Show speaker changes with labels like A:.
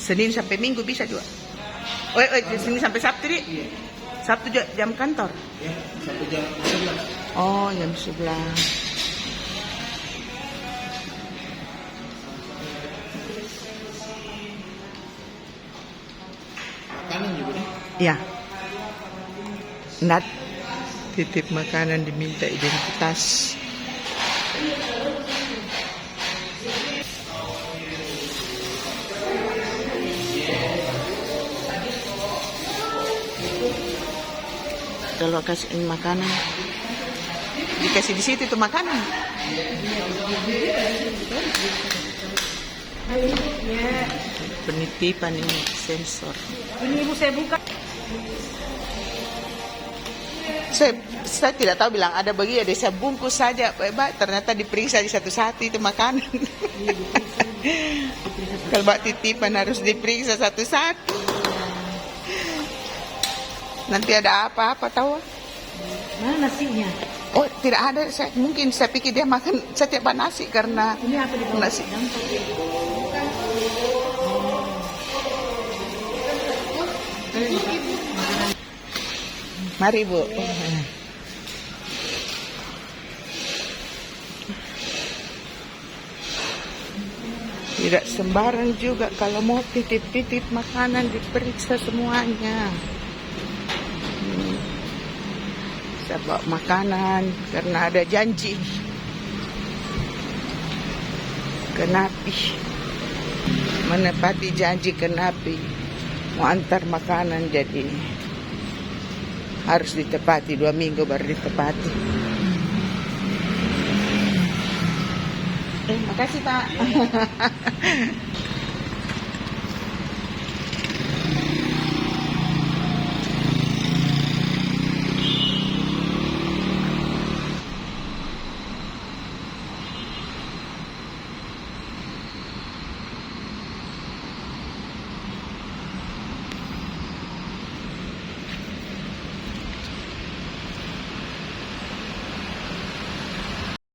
A: Senin sampai Minggu bisa juga. Senin sampai Sabtu di.
B: Iya.
A: Sabtu jam kantor.
B: Ya, 1 jam 11.
A: Oh, jam 11.
B: Makanan juga nih.
A: Ya. Nat titip makanan diminta identitas. Kalau kasih makanan, dikasih di situ tuh makanan. Penitipan ini sensor.
C: Ini ibu saya buka.
A: Saya tidak tahu bilang ada bagi ada saya bungkus saja, ternyata diperiksa di satu-satu itu makanan. Kalau bak titipan harus diperiksa satu-satu. Nanti ada apa-apa tahu?
C: Mana nasinya?
A: Oh tidak ada, mungkin saya pikir dia makan setiap nasi karena
C: Ini apa di bawah?
A: nasi. Mari Bu. Tidak sembarang juga kalau mau titip-titip makanan diperiksa semuanya. Saya bawa makanan karena ada janji ke Napi, menepati janji ke Napi mau antar makanan, jadi harus ditepati 2 minggu baru ditepati. Makasih Pak.